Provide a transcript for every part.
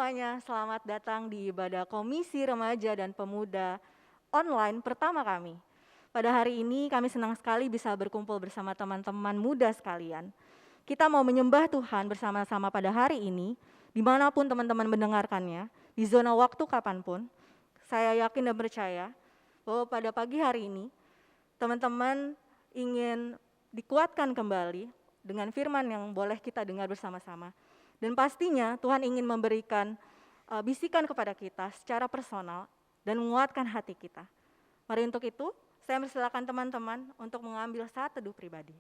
semuanya, selamat datang di ibadah Komisi Remaja dan Pemuda online pertama kami. Pada hari ini kami senang sekali bisa berkumpul bersama teman-teman muda sekalian. Kita mau menyembah Tuhan bersama-sama pada hari ini, dimanapun teman-teman mendengarkannya, di zona waktu kapanpun. Saya yakin dan percaya bahwa pada pagi hari ini, teman-teman ingin dikuatkan kembali dengan firman yang boleh kita dengar bersama-sama. Dan pastinya Tuhan ingin memberikan bisikan kepada kita secara personal dan menguatkan hati kita. Mari untuk itu, saya persilakan teman-teman untuk mengambil saat teduh pribadi.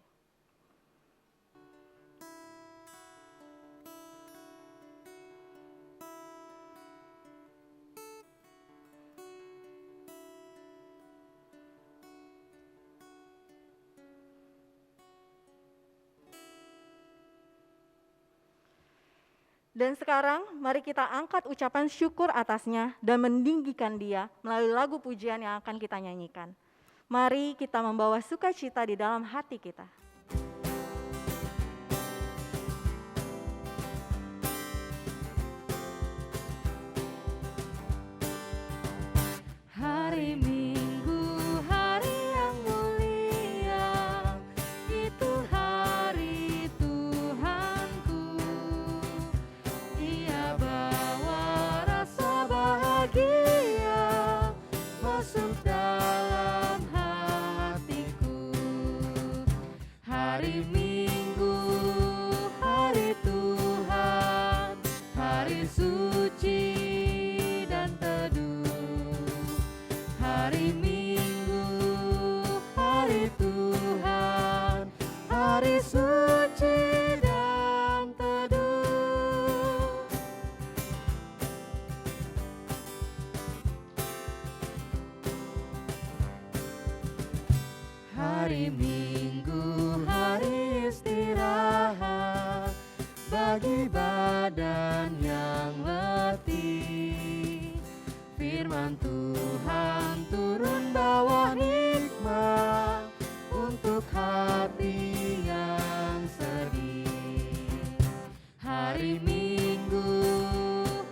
Dan sekarang mari kita angkat ucapan syukur atasnya dan meninggikan dia melalui lagu pujian yang akan kita nyanyikan. Mari kita membawa sukacita di dalam hati kita. Hari Minggu, hari yang mulia, itu hari Tuhanku. Ia bawa rasa bahagia masuk dalam hatiku. Hari Minggu, hari Tuhan, hari suci dan teduh. Hari Minggu, hari Tuhan, hari suci dan teduh. Hari Minggu, hari istirahat bagi badan yang letih. Firman Tuhan turun bawah nikmat untuk hati yang sedih. Hari Minggu,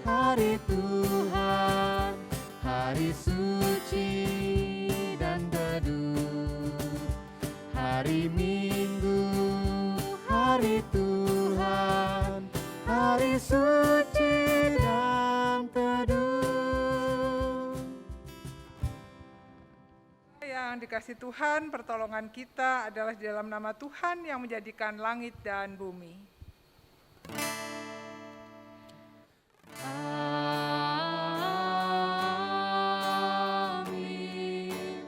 hari Tuhan, hari suci dan teduh. Hari Minggu, hari Tuhan, hari suci dan teduh. Yang dikasih Tuhan, pertolongan kita adalah di dalam nama Tuhan yang menjadikan langit dan bumi. Amin,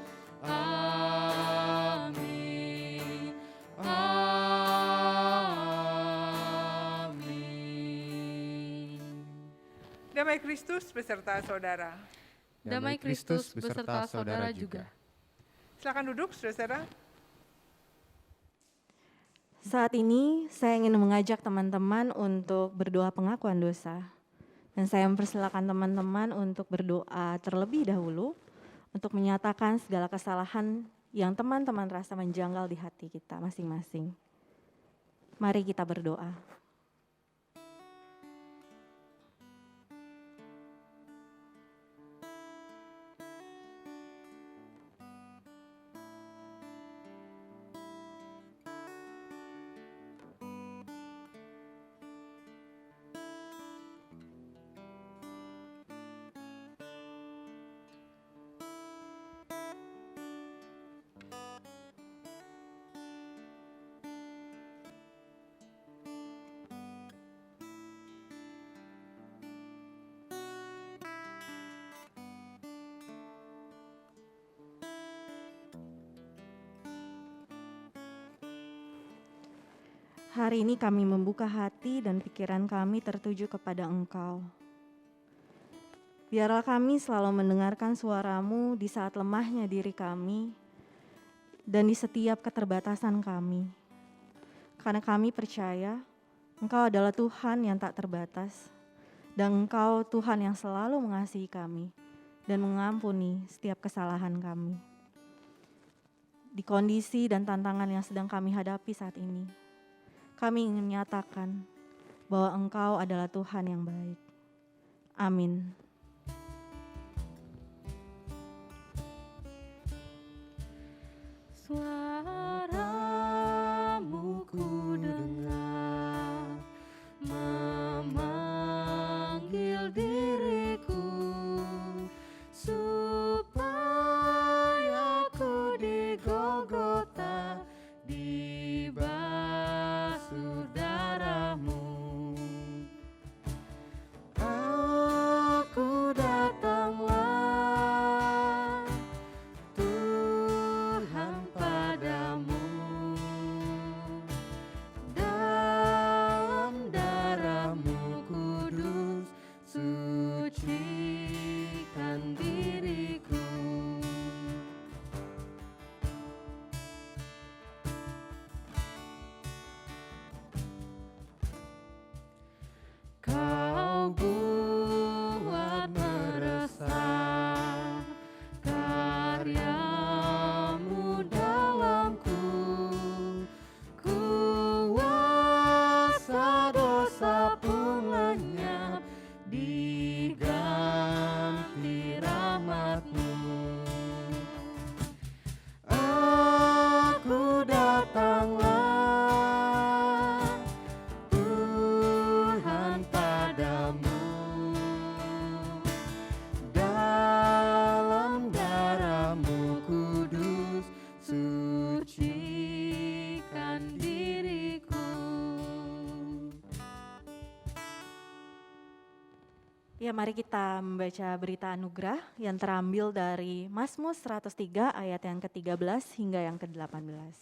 amin, amin. Damai Kristus beserta saudara. Damai Kristus beserta saudara juga. Silakan duduk, saudara. Saat ini saya ingin mengajak teman-teman untuk berdoa pengakuan dosa. Dan saya mempersilakan teman-teman untuk berdoa terlebih dahulu untuk menyatakan segala kesalahan yang teman-teman rasa menjanggal di hati kita masing-masing. Mari kita berdoa. Hari ini kami membuka hati dan pikiran kami tertuju kepada Engkau. Biarlah kami selalu mendengarkan suara-Mu di saat lemahnya diri kami dan di setiap keterbatasan kami. Karena kami percaya Engkau adalah Tuhan yang tak terbatas dan Engkau Tuhan yang selalu mengasihi kami dan mengampuni setiap kesalahan kami. Di kondisi dan tantangan yang sedang kami hadapi saat ini, kami ingin menyatakan bahwa Engkau adalah Tuhan yang baik. Amin. Suaramu ku dengar memanggil diriku supaya ku di Golgota dibasuh darahmu. Aku datanglah Tuhan padamu, dalam darahmu kudus sucikan diriku. Kau buat meresap karyamu dalamku, kuasa dosa pun lenyap diganti rahmatmu. Aku datanglah Tuhan padamu, dalam darahmu kudus sucikan diriku. Ya, mari kita membaca berita anugerah yang terambil dari Mazmur 103 ayat yang ke-13 hingga yang ke-18.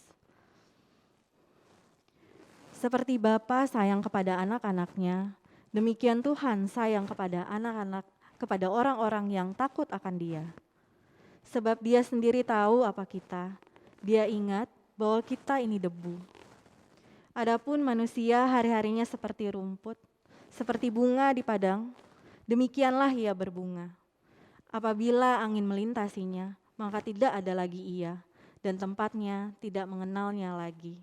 Seperti Bapa sayang kepada anak-anaknya, demikian Tuhan sayang kepada anak-anak, kepada orang-orang yang takut akan Dia. Sebab Dia sendiri tahu apa kita, Dia ingat bahwa kita ini debu. Adapun manusia hari-harinya seperti rumput, seperti bunga di padang, demikianlah ia berbunga. Apabila angin melintasinya, maka tidak ada lagi ia, dan tempatnya tidak mengenalnya lagi.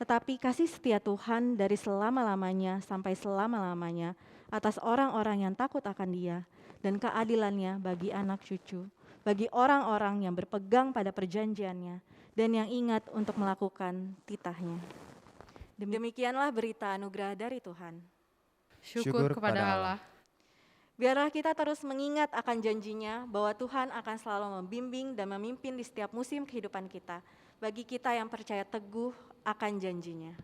Tetapi kasih setia Tuhan dari selama-lamanya sampai selama-lamanya atas orang-orang yang takut akan Dia, dan keadilannya bagi anak cucu, bagi orang-orang yang berpegang pada perjanjiannya, dan yang ingat untuk melakukan titahnya. Demikianlah berita anugerah dari Tuhan. Syukur kepada Allah. Biarlah kita terus mengingat akan janjinya bahwa Tuhan akan selalu membimbing dan memimpin di setiap musim kehidupan kita, bagi kita yang percaya teguh akan janjinya.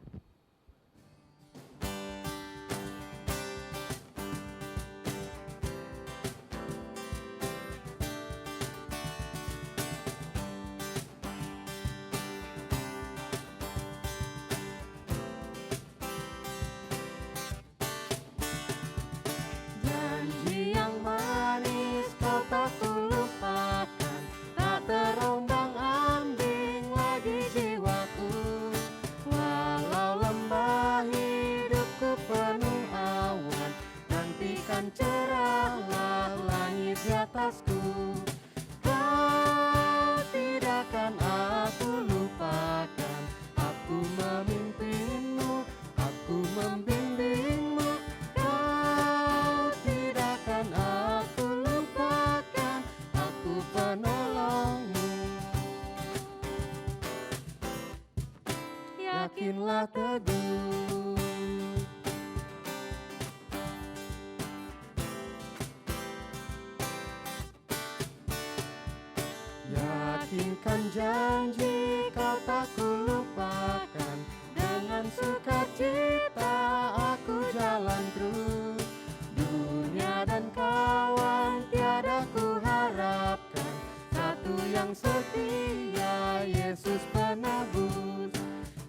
Janji yang manis kau tak kulupakan, tak terombang-ambing lagi jiwaku. Walau lembah hidupku penuh awan, nantikan cerahlah langit di atasku. Kau tidak akan aku lupakan, aku memimpinmu, aku membimbingmu. Kau tidak akan aku lupakan, aku penolongmu. Yakinlah teguh. Yakinkan janji kau tak kulupakan, dengan sukacita aku jalan terus. Dunia dan kawan tiada ku harapkan, satu yang setia, Yesus penebus.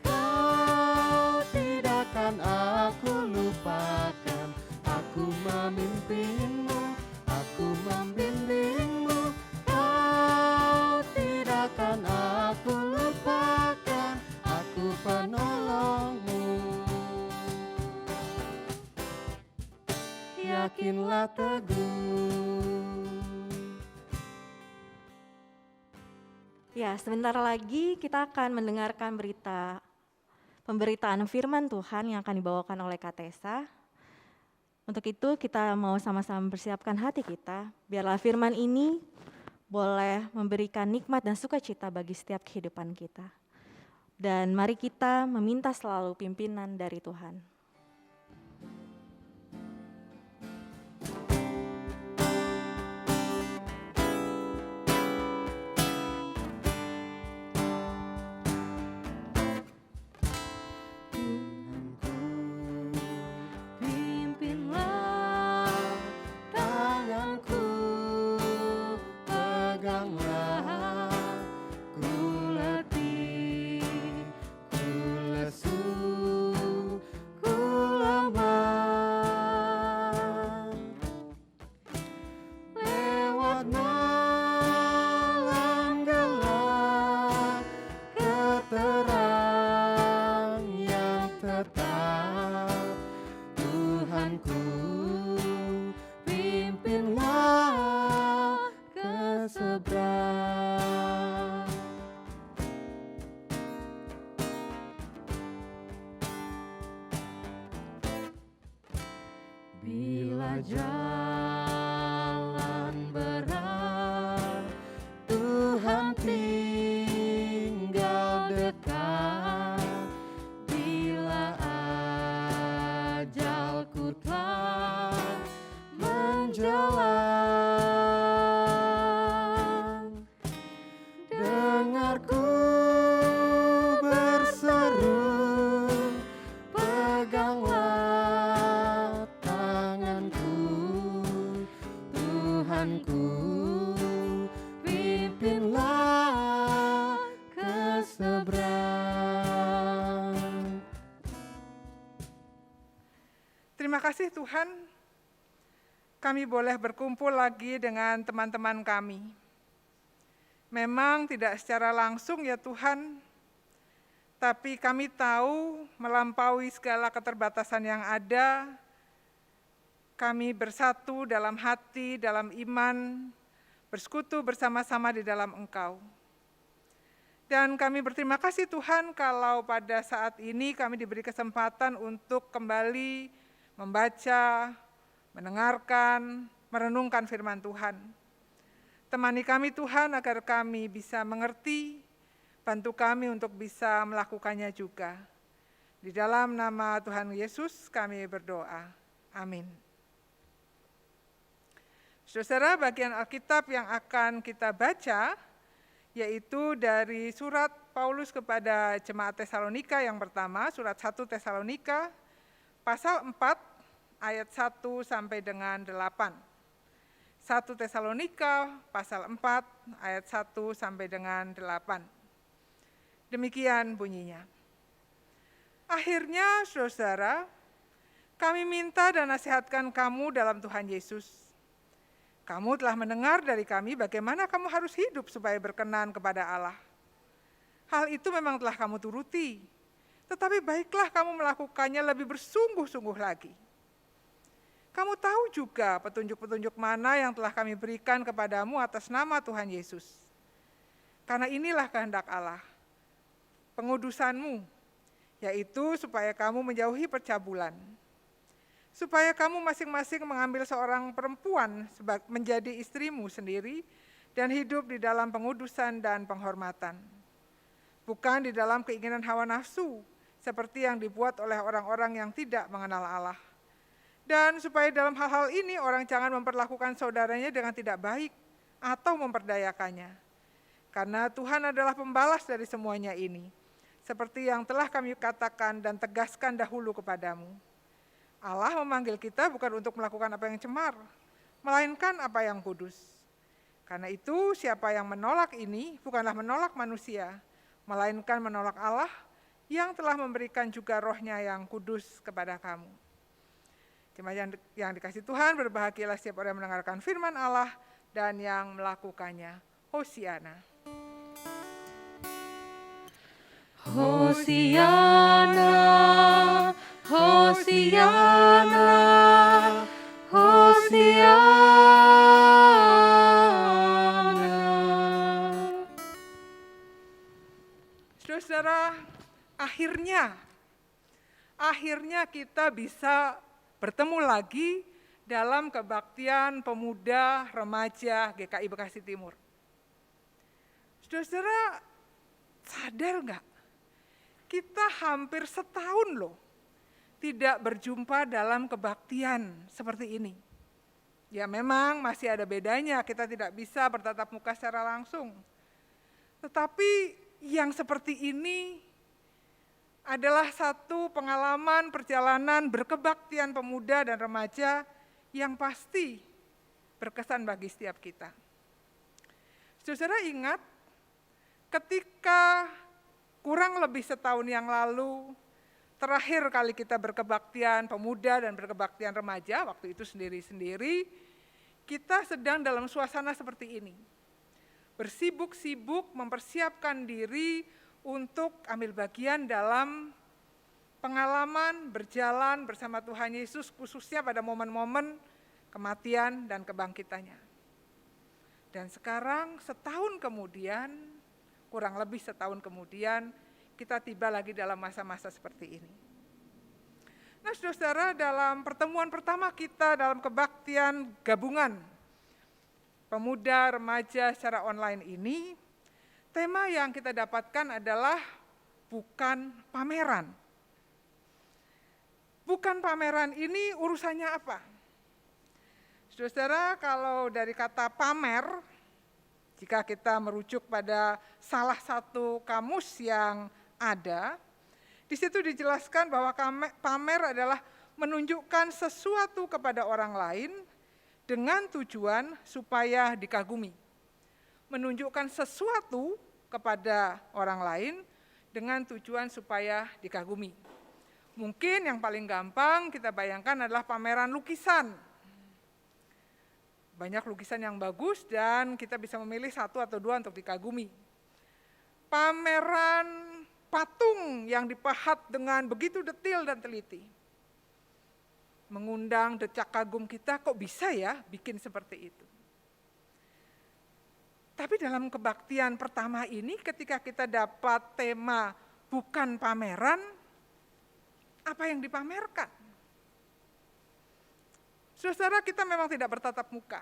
Kau tidak akan aku lupakan, aku memimpinmu, aku membimbingmu. Kau tidak akan aku lupakan, aku penolongmu. Yakinlah teguh. Ya, sebentar lagi kita akan mendengarkan pemberitaan firman Tuhan yang akan dibawakan oleh Kak Tessa. Untuk itu kita mau sama-sama mempersiapkan hati kita, biarlah firman ini boleh memberikan nikmat dan sukacita bagi setiap kehidupan kita. Dan mari kita meminta selalu pimpinan dari Tuhan. Bila jalan berat, Tuhan tinggal dekat. Bila ajalku telah menjelang, dengarku berseru, peganglah Tuhanku, pimpinlah ke seberang. Terima kasih Tuhan, kami boleh berkumpul lagi dengan teman-teman kami. Memang tidak secara langsung ya Tuhan, tapi kami tahu melampaui segala keterbatasan yang ada, kami bersatu dalam hati, dalam iman, bersekutu bersama-sama di dalam Engkau. Dan kami berterima kasih Tuhan kalau pada saat ini kami diberi kesempatan untuk kembali membaca, mendengarkan, merenungkan firman Tuhan. Temani kami Tuhan agar kami bisa mengerti, bantu kami untuk bisa melakukannya juga. Di dalam nama Tuhan Yesus kami berdoa. Amin. Saudara, bagian Alkitab yang akan kita baca yaitu dari surat Paulus kepada jemaat Tesalonika yang pertama, surat 1 Tesalonika, pasal 4 ayat 1 sampai dengan 8. 1 Tesalonika pasal 4 ayat 1 sampai dengan 8. Demikian bunyinya. Akhirnya saudara, kami minta dan nasihatkan kamu dalam Tuhan Yesus. Kamu telah mendengar dari kami bagaimana kamu harus hidup supaya berkenan kepada Allah. Hal itu memang telah kamu turuti, tetapi baiklah kamu melakukannya lebih bersungguh-sungguh lagi. Kamu tahu juga petunjuk-petunjuk mana yang telah kami berikan kepadamu atas nama Tuhan Yesus. Karena inilah kehendak Allah, pengudusanmu, yaitu supaya kamu menjauhi percabulan. Supaya kamu masing-masing mengambil seorang perempuan menjadi istrimu sendiri dan hidup di dalam pengudusan dan penghormatan. Bukan di dalam keinginan hawa nafsu, seperti yang dibuat oleh orang-orang yang tidak mengenal Allah. Dan supaya dalam hal-hal ini orang jangan memperlakukan saudaranya dengan tidak baik atau memperdayakannya. Karena Tuhan adalah pembalas dari semuanya ini, seperti yang telah kami katakan dan tegaskan dahulu kepadamu. Allah memanggil kita bukan untuk melakukan apa yang cemar, melainkan apa yang kudus. Karena itu siapa yang menolak ini bukanlah menolak manusia, melainkan menolak Allah yang telah memberikan juga rohnya yang kudus kepada kamu. Jemaat yang dikasih Tuhan, berbahagialah setiap orang yang mendengarkan firman Allah dan yang melakukannya. Hosiana. Hosiana, Hosiana, Hosiana. Saudara, akhirnya kita bisa bertemu lagi dalam kebaktian pemuda remaja GKI Bekasi Timur. Saudara-saudara, sadar nggak? Kita hampir setahun loh tidak berjumpa dalam kebaktian seperti ini. Ya memang masih ada bedanya, kita tidak bisa bertatap muka secara langsung. Tetapi yang seperti ini adalah satu pengalaman perjalanan berkebaktian pemuda dan remaja yang pasti berkesan bagi setiap kita. Saudara ingat ketika kurang lebih setahun yang lalu, terakhir kali kita berkebaktian pemuda dan berkebaktian remaja, waktu itu sendiri-sendiri, kita sedang dalam suasana seperti ini. Bersibuk-sibuk mempersiapkan diri untuk ambil bagian dalam pengalaman berjalan bersama Tuhan Yesus, khususnya pada momen-momen kematian dan kebangkitannya. Dan sekarang setahun kemudian, kurang lebih setahun kemudian, kita tiba lagi dalam masa-masa seperti ini. Nah, saudara, dalam pertemuan pertama kita dalam kebaktian gabungan pemuda remaja secara online ini, tema yang kita dapatkan adalah bukan pameran. Bukan pameran ini urusannya apa? Saudara, kalau dari kata pamer, jika kita merujuk pada salah satu kamus yang ada, di situ dijelaskan bahwa pamer adalah menunjukkan sesuatu kepada orang lain dengan tujuan supaya dikagumi. Menunjukkan sesuatu kepada orang lain dengan tujuan supaya dikagumi. Mungkin yang paling gampang kita bayangkan adalah pameran lukisan. Banyak lukisan yang bagus dan kita bisa memilih satu atau dua untuk dikagumi. Pameran patung yang dipahat dengan begitu detail dan teliti. Mengundang decak kagum kita, kok bisa ya bikin seperti itu. Tapi dalam kebaktian pertama ini ketika kita dapat tema bukan pameran, apa yang dipamerkan? Saudara, kita memang tidak bertatap muka.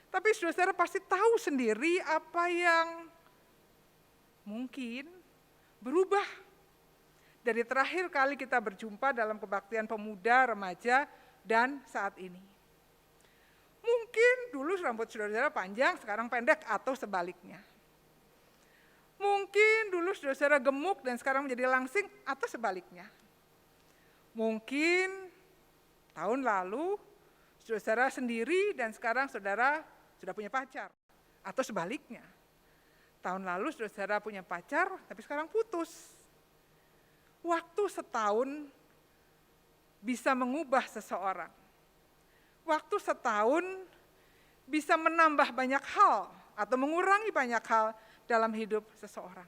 Tapi saudara pasti tahu sendiri apa yang mungkin berubah dari terakhir kali kita berjumpa dalam kebaktian pemuda, remaja, dan saat ini. Mungkin dulu rambut saudara panjang, sekarang pendek atau sebaliknya. Mungkin dulu saudara gemuk dan sekarang menjadi langsing atau sebaliknya. Mungkin tahun lalu saudara sendiri dan sekarang saudara sudah punya pacar atau sebaliknya. Tahun lalu saudara punya pacar tapi sekarang putus. Waktu setahun bisa mengubah seseorang. Waktu setahun bisa menambah banyak hal atau mengurangi banyak hal dalam hidup seseorang.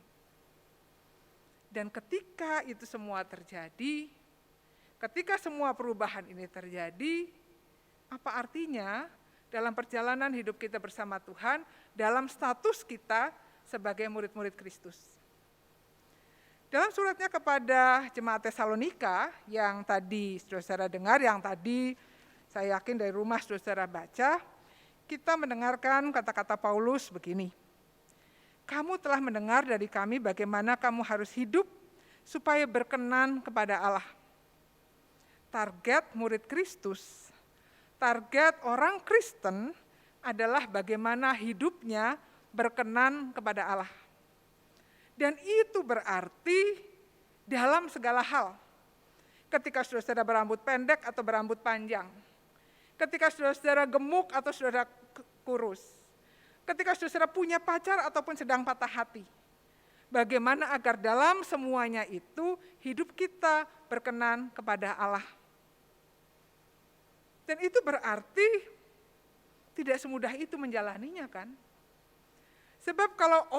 Dan ketika itu semua terjadi, ketika semua perubahan ini terjadi, apa artinya dalam perjalanan hidup kita bersama Tuhan, dalam status kita sebagai murid-murid Kristus. Dalam suratnya kepada jemaat Tesalonika yang tadi saudara dengar, yang tadi saya yakin dari rumah saudara baca, kita mendengarkan kata-kata Paulus begini. Kamu telah mendengar dari kami bagaimana kamu harus hidup supaya berkenan kepada Allah. Target murid Kristus, target orang Kristen adalah bagaimana hidupnya berkenan kepada Allah. Dan itu berarti dalam segala hal. Ketika saudara berambut pendek atau berambut panjang. Ketika saudara gemuk atau saudara kurus. Ketika saudara punya pacar ataupun sedang patah hati. Bagaimana agar dalam semuanya itu hidup kita berkenan kepada Allah. Dan itu berarti tidak semudah itu menjalaninya kan. Sebab kalau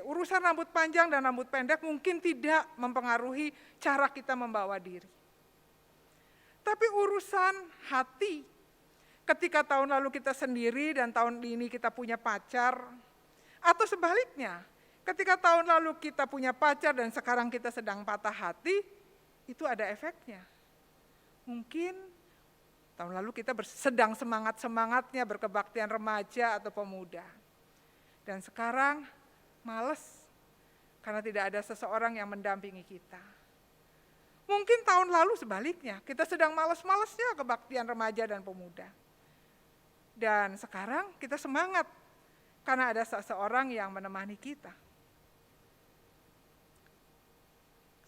urusan rambut panjang dan rambut pendek mungkin tidak mempengaruhi cara kita membawa diri. Tapi urusan hati, ketika tahun lalu kita sendiri dan tahun ini kita punya pacar, atau sebaliknya, ketika tahun lalu kita punya pacar dan sekarang kita sedang patah hati, itu ada efeknya. Mungkin Tahun lalu kita sedang semangat-semangatnya berkebaktian remaja atau pemuda. Dan sekarang males karena tidak ada seseorang yang mendampingi kita. Mungkin tahun lalu sebaliknya, kita sedang males-malesnya kebaktian remaja dan pemuda. Dan sekarang kita semangat karena ada seseorang yang menemani kita.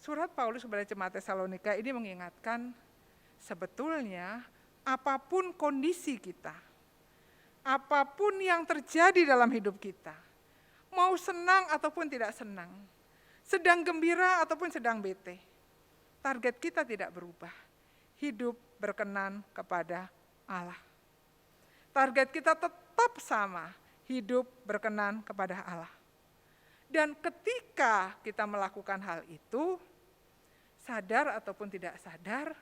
Surat Paulus kepada jemaat Tesalonika ini mengingatkan sebetulnya apapun kondisi kita, apapun yang terjadi dalam hidup kita, mau senang ataupun tidak senang, sedang gembira ataupun sedang bete, target kita tidak berubah, hidup berkenan kepada Allah. Target kita tetap sama, hidup berkenan kepada Allah. Dan ketika kita melakukan hal itu, sadar ataupun tidak sadar,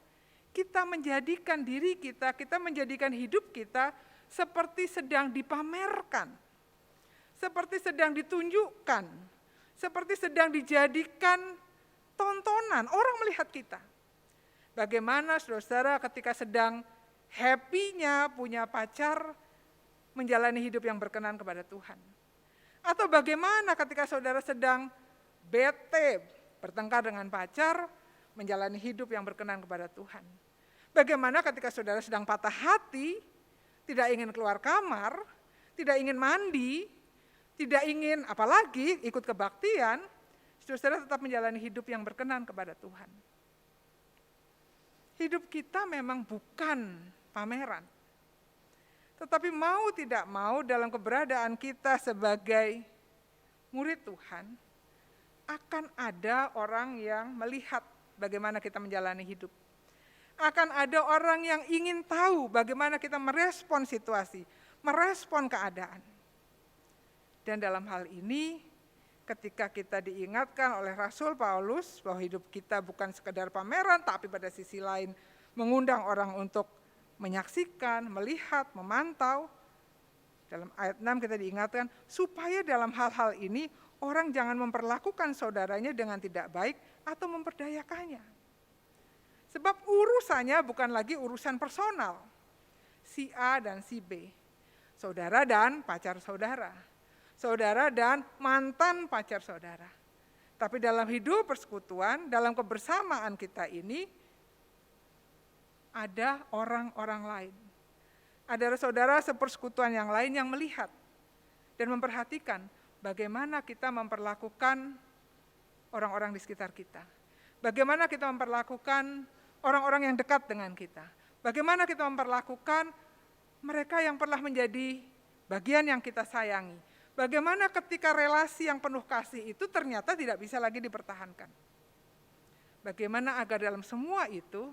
kita menjadikan diri kita menjadikan hidup kita seperti sedang dipamerkan, seperti sedang ditunjukkan, seperti sedang dijadikan tontonan, orang melihat kita. Bagaimana saudara-saudara ketika sedang happy-nya punya pacar, menjalani hidup yang berkenan kepada Tuhan. Atau bagaimana ketika saudara sedang bete, bertengkar dengan pacar, menjalani hidup yang berkenan kepada Tuhan. Bagaimana ketika saudara sedang patah hati, tidak ingin keluar kamar, tidak ingin mandi, tidak ingin apalagi ikut kebaktian, saudara tetap menjalani hidup yang berkenan kepada Tuhan. Hidup kita memang bukan pameran. Tetapi mau tidak mau dalam keberadaan kita sebagai murid Tuhan, akan ada orang yang melihat bagaimana kita menjalani hidup. Akan ada orang yang ingin tahu bagaimana kita merespon situasi, merespon keadaan. Dan dalam hal ini, ketika kita diingatkan oleh Rasul Paulus bahwa hidup kita bukan sekedar pameran, tapi pada sisi lain mengundang orang untuk menyaksikan, melihat, memantau. Dalam ayat 6 kita diingatkan, supaya dalam hal-hal ini orang jangan memperlakukan saudaranya dengan tidak baik atau memperdayakannya. Sebab urusannya bukan lagi urusan personal, si A dan si B, saudara dan pacar saudara, saudara dan mantan pacar saudara. Tapi dalam hidup persekutuan, dalam kebersamaan kita ini, ada orang-orang lain. Ada saudara sepersekutuan yang lain yang melihat dan memperhatikan bagaimana kita memperlakukan orang-orang di sekitar kita. Bagaimana kita memperlakukan orang-orang yang dekat dengan kita. Bagaimana kita memperlakukan mereka yang pernah menjadi bagian yang kita sayangi. Bagaimana ketika relasi yang penuh kasih itu ternyata tidak bisa lagi dipertahankan. Bagaimana agar dalam semua itu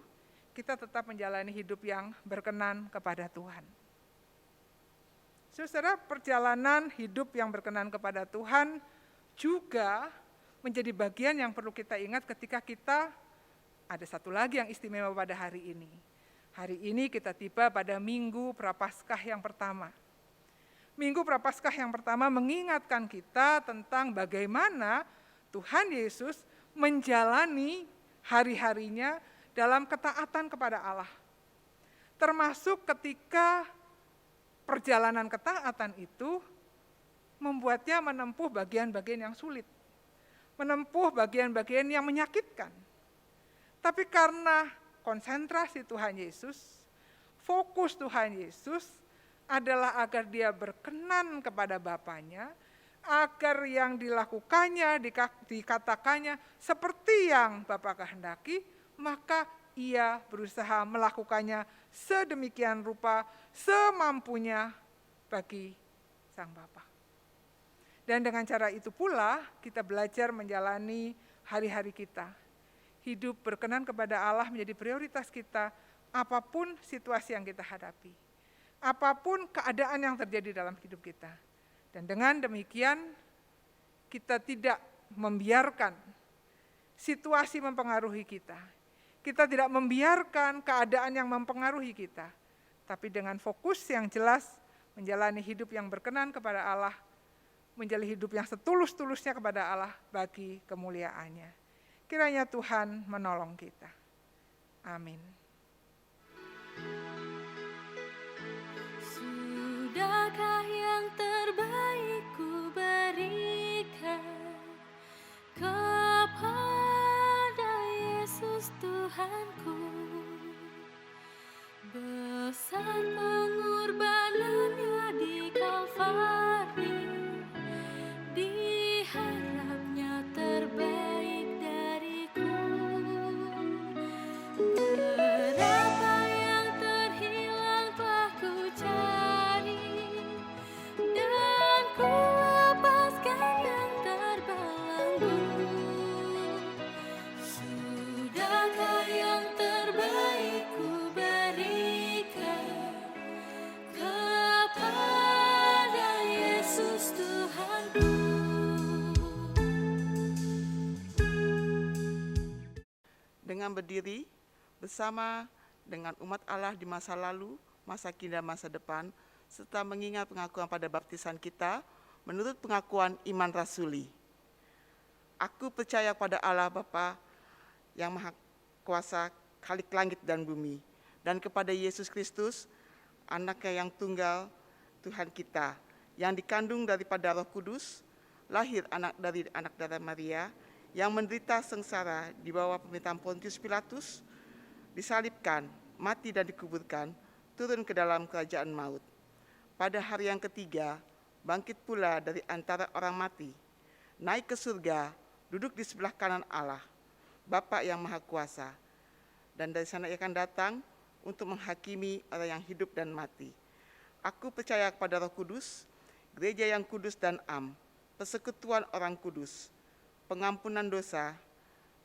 kita tetap menjalani hidup yang berkenan kepada Tuhan. Saudara, perjalanan hidup yang berkenan kepada Tuhan juga menjadi bagian yang perlu kita ingat ketika kita ada satu lagi yang istimewa pada hari ini. Hari ini kita tiba pada Minggu Prapaskah yang pertama. Minggu Prapaskah yang pertama mengingatkan kita tentang bagaimana Tuhan Yesus menjalani hari-harinya dalam ketaatan kepada Allah. Termasuk ketika perjalanan ketaatan itu membuatnya menempuh bagian-bagian yang sulit. Menempuh bagian-bagian yang menyakitkan. Tapi karena konsentrasi Tuhan Yesus, fokus Tuhan Yesus adalah agar dia berkenan kepada Bapanya, agar yang dilakukannya, dikatakannya seperti yang Bapa kehendaki, maka ia berusaha melakukannya sedemikian rupa, semampunya bagi Sang Bapa. Dan dengan cara itu pula kita belajar menjalani hari-hari kita. Hidup berkenan kepada Allah menjadi prioritas kita, apapun situasi yang kita hadapi. Apapun keadaan yang terjadi dalam hidup kita. Dan dengan demikian, kita tidak membiarkan situasi mempengaruhi kita. Kita tidak membiarkan keadaan yang mempengaruhi kita. Tapi dengan fokus yang jelas, menjalani hidup yang berkenan kepada Allah, menjalani hidup yang setulus-tulusnya kepada Allah bagi kemuliaannya. Kiranya Tuhan menolong kita. Amin. Sudahkah yang terbaik ku berikan kepada Yesus Tuhanku? Besar pengorbanannya di Kalvari, diharapnya terbaik dariku. Berapa yang terhilang telah ku cari, dan ku lepaskan yang terbelenggu. Sudahkah yang terbaik ku berikan kepada Yesus Tuhanku? Dengan berdiri bersama dengan umat Allah di masa lalu, masa kini dan masa depan, serta mengingat pengakuan pada baptisan kita menurut pengakuan iman rasuli. Aku percaya pada Allah Bapa yang Maha Kuasa, Khalik langit dan bumi, dan kepada Yesus Kristus, Anaknya yang tunggal, Tuhan kita, yang dikandung daripada Roh Kudus, lahir dari anak darah Maria, yang menderita sengsara di bawah pemerintahan Pontius Pilatus, disalibkan, mati dan dikuburkan, turun ke dalam kerajaan maut. Pada hari yang ketiga, bangkit pula dari antara orang mati, naik ke surga, duduk di sebelah kanan Allah, Bapa yang Maha Kuasa, dan dari sana ia akan datang untuk menghakimi orang yang hidup dan mati. Aku percaya kepada Roh Kudus, gereja yang kudus dan am, persekutuan orang kudus, pengampunan dosa,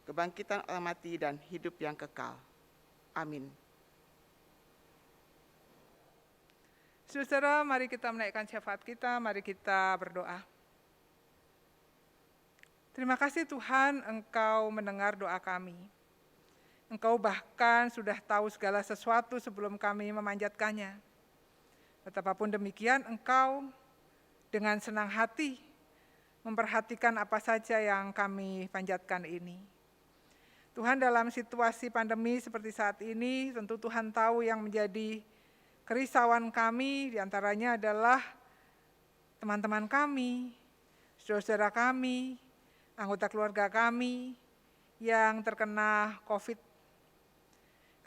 kebangkitan orang mati, dan hidup yang kekal. Amin. Saudara, mari kita menaikkan syafaat kita, mari kita berdoa. Terima kasih Tuhan, Engkau mendengar doa kami. Engkau bahkan sudah tahu segala sesuatu sebelum kami memanjatkannya. Betapapun demikian, Engkau dengan senang hati memperhatikan apa saja yang kami panjatkan ini. Tuhan, dalam situasi pandemi seperti saat ini, tentu Tuhan tahu yang menjadi kerisauan kami, diantaranya adalah teman-teman kami, saudara kami, anggota keluarga kami yang terkena COVID.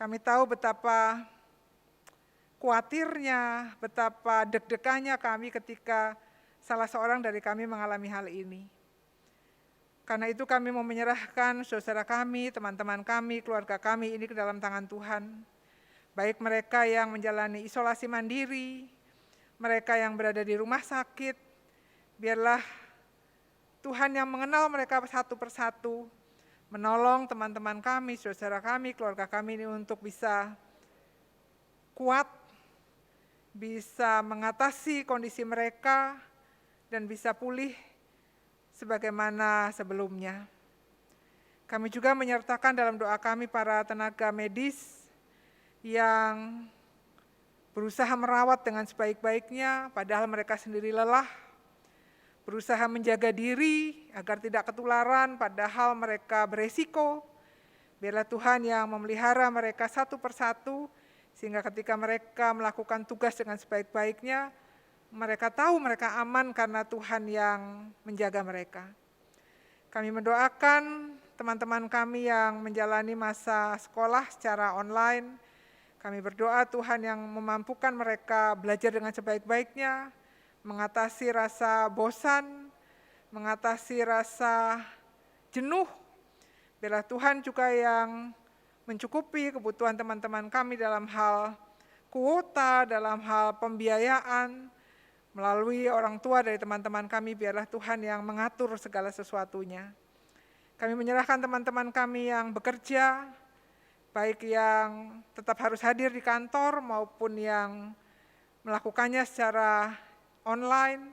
Kami tahu betapa khawatirnya, betapa deg-degannya kami ketika salah seorang dari kami mengalami hal ini. Karena itu kami mau menyerahkan saudara kami, teman-teman kami, keluarga kami ini ke dalam tangan Tuhan. Baik mereka yang menjalani isolasi mandiri, mereka yang berada di rumah sakit, biarlah Tuhan yang mengenal mereka satu persatu, menolong teman-teman kami, saudara kami, keluarga kami ini untuk bisa kuat, bisa mengatasi kondisi mereka, dan bisa pulih sebagaimana sebelumnya. Kami juga menyertakan dalam doa kami para tenaga medis yang berusaha merawat dengan sebaik-baiknya, padahal mereka sendiri lelah, berusaha menjaga diri agar tidak ketularan, padahal mereka beresiko. Biarlah Tuhan yang memelihara mereka satu persatu, sehingga ketika mereka melakukan tugas dengan sebaik-baiknya, mereka tahu mereka aman karena Tuhan yang menjaga mereka. Kami mendoakan teman-teman kami yang menjalani masa sekolah secara online. Kami berdoa Tuhan yang memampukan mereka belajar dengan sebaik-baiknya, mengatasi rasa bosan, mengatasi rasa jenuh. Biarlah Tuhan juga yang mencukupi kebutuhan teman-teman kami dalam hal kuota, dalam hal pembiayaan, melalui orang tua dari teman-teman kami, biarlah Tuhan yang mengatur segala sesuatunya. Kami menyerahkan teman-teman kami yang bekerja, baik yang tetap harus hadir di kantor maupun yang melakukannya secara online.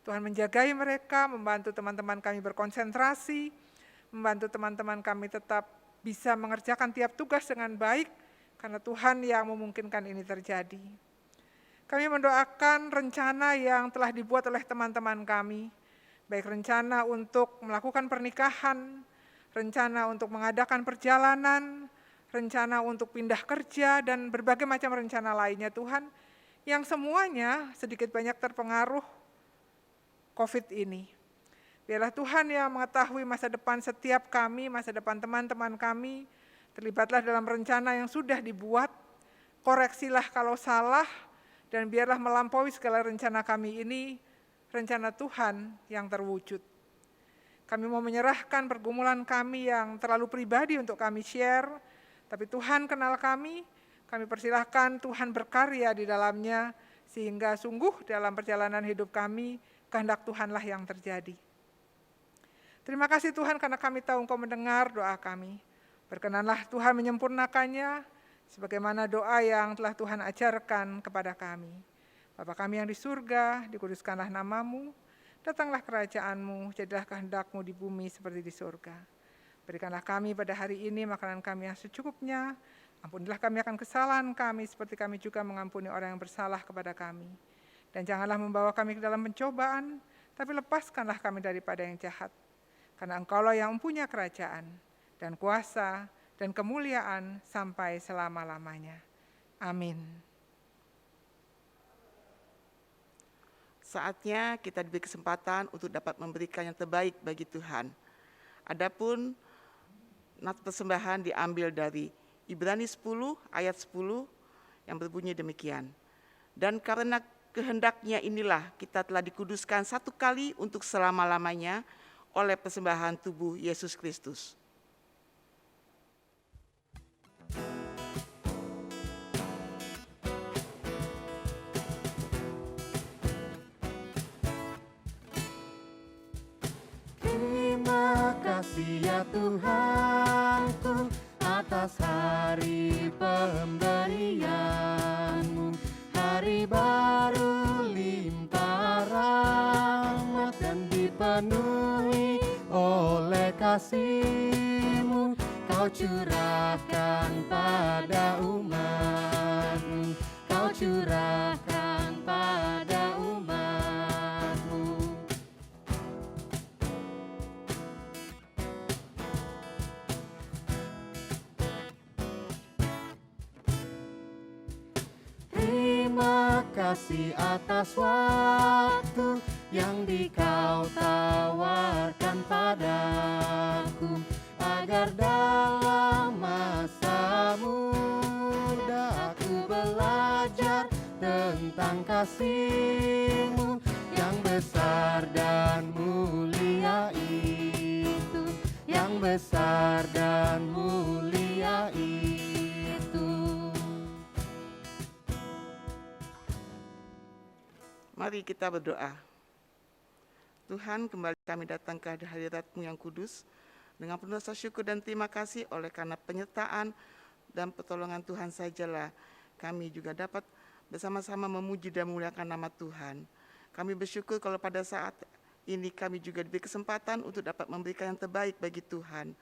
Tuhan menjagai mereka, membantu teman-teman kami berkonsentrasi, membantu teman-teman kami tetap bisa mengerjakan tiap tugas dengan baik, karena Tuhan yang memungkinkan ini terjadi. Kami mendoakan rencana yang telah dibuat oleh teman-teman kami, baik rencana untuk melakukan pernikahan, rencana untuk mengadakan perjalanan, rencana untuk pindah kerja, dan berbagai macam rencana lainnya Tuhan. yang semuanya sedikit banyak terpengaruh COVID ini. Biarlah Tuhan yang mengetahui masa depan setiap kami, masa depan teman-teman kami, terlibatlah dalam rencana yang sudah dibuat, koreksilah kalau salah, dan biarlah melampaui segala rencana kami ini, rencana Tuhan yang terwujud. Kami mau menyerahkan pergumulan kami yang terlalu pribadi untuk kami share, tapi Tuhan kenal kami persilahkan Tuhan berkarya di dalamnya, sehingga sungguh dalam perjalanan hidup kami, kehendak Tuhanlah yang terjadi. Terima kasih Tuhan karena kami tahu Engkau mendengar doa kami. Berkenanlah Tuhan menyempurnakannya, sebagaimana doa yang telah Tuhan ajarkan kepada kami. Bapa kami yang di surga, dikuduskanlah namamu, datanglah kerajaan-Mu, jadilah kehendak-Mu di bumi seperti di surga. Berikanlah kami pada hari ini makanan kami yang secukupnya, ampunilah kami akan kesalahan kami, seperti kami juga mengampuni orang yang bersalah kepada kami. Dan janganlah membawa kami ke dalam pencobaan, tapi lepaskanlah kami daripada yang jahat. Karena Engkaulah yang mempunyai kerajaan, dan kuasa, dan kemuliaan sampai selama-lamanya. Amin. Saatnya kita diberi kesempatan untuk dapat memberikan yang terbaik bagi Tuhan. Adapun nat persembahan diambil dari Ibrani 10 ayat 10 yang berbunyi demikian. Dan karena kehendaknya inilah kita telah dikuduskan satu kali untuk selama-lamanya oleh persembahan tubuh Yesus Kristus. Terima kasih ya Tuhanku atas hari pemberian-Mu, hari baru limpah rahmat dan dipenuhi oleh kasih-Mu. Kau curahkan pada umat-Mu, Kau curahkan pada umat-Mu. Terima kasih atas waktu yang Kau tawarkan padaku, agar dalam masa muda aku belajar tentang kasih-Mu yang besar dan mulia itu, yang besar dan mulia itu. Mari kita berdoa. Tuhan, kembali kami datang ke hadirat-Mu yang kudus dengan penuh rasa syukur dan terima kasih oleh karena penyertaan dan pertolongan Tuhan sajalah kami juga dapat bersama-sama memuji dan memuliakan nama Tuhan. Kami bersyukur kalau pada saat ini kami juga diberi kesempatan untuk dapat memberikan yang terbaik bagi Tuhan.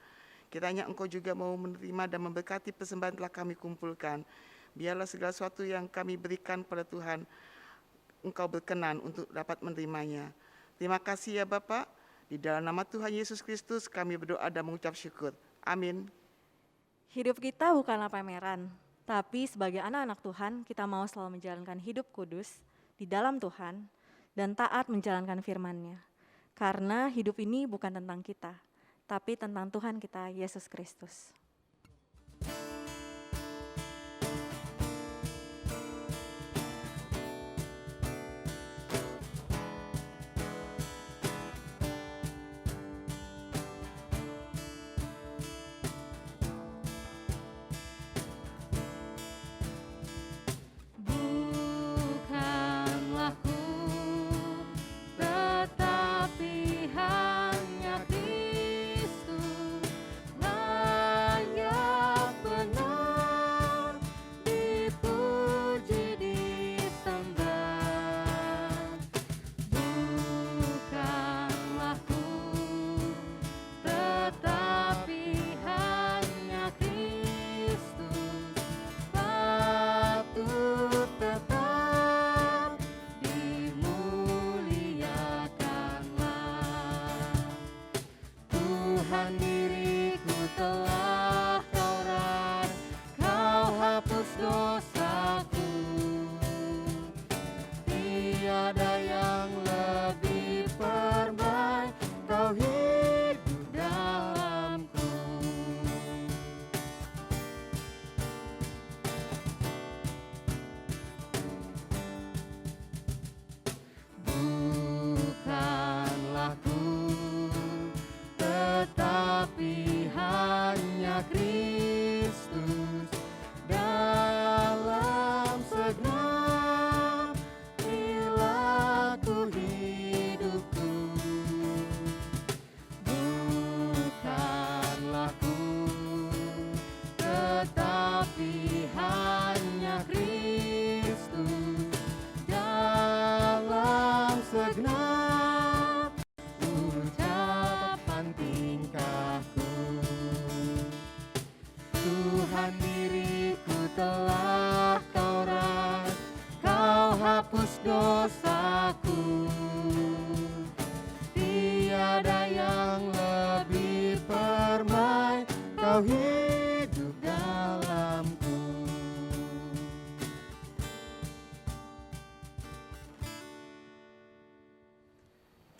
Kiranya Engkau juga mau menerima dan memberkati persembahan telah kami kumpulkan. Biarlah segala sesuatu yang kami berikan kepada Tuhan, Engkau berkenan untuk dapat menerimanya. Terima kasih ya Bapa. Di dalam nama Tuhan Yesus Kristus kami berdoa dan mengucap syukur. Amin. Hidup kita bukanlah pameran, tapi sebagai anak-anak Tuhan, kita mau selalu menjalankan hidup kudus di dalam Tuhan dan taat menjalankan firman-Nya. Karena hidup ini bukan tentang kita, tapi tentang Tuhan kita, Yesus Kristus. Bukanlah ku, tetapi hanya Kristus.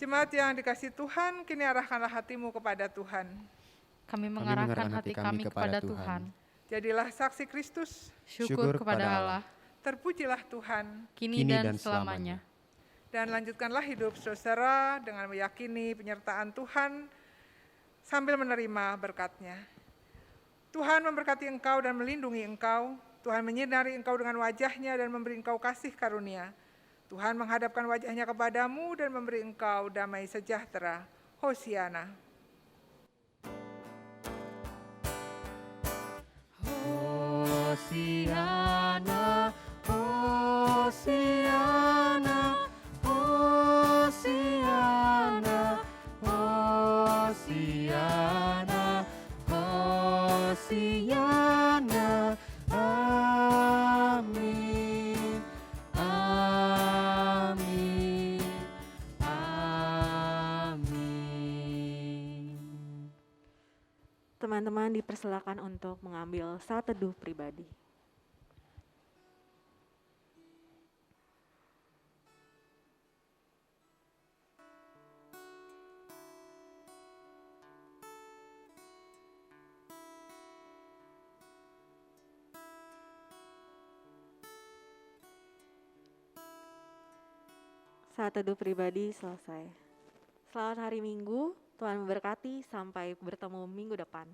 Jemaat yang dikasihi Tuhan, kini arahkanlah hatimu kepada Tuhan. Kami mengarahkan hati kami kepada Tuhan. Jadilah saksi Kristus, Syukur kepada Allah, terpujilah Tuhan, kini dan selamanya. dan lanjutkanlah hidup saudara dengan meyakini penyertaan Tuhan sambil menerima berkat-Nya. Tuhan memberkati engkau dan melindungi engkau. Tuhan menyinari engkau dengan wajah-Nya dan memberi engkau kasih karunia. Tuhan menghadapkan wajah-Nya kepadamu dan memberi engkau damai sejahtera. Hosiana. Hosiana, Hosiana, Hosiana, Hosiana, Hosiana. Amin, amin, amin. Teman-teman dipersilakan untuk mengambil saat teduh pribadi. Saat teduh pribadi selesai. Selamat hari Minggu, Tuhan memberkati, sampai bertemu minggu depan.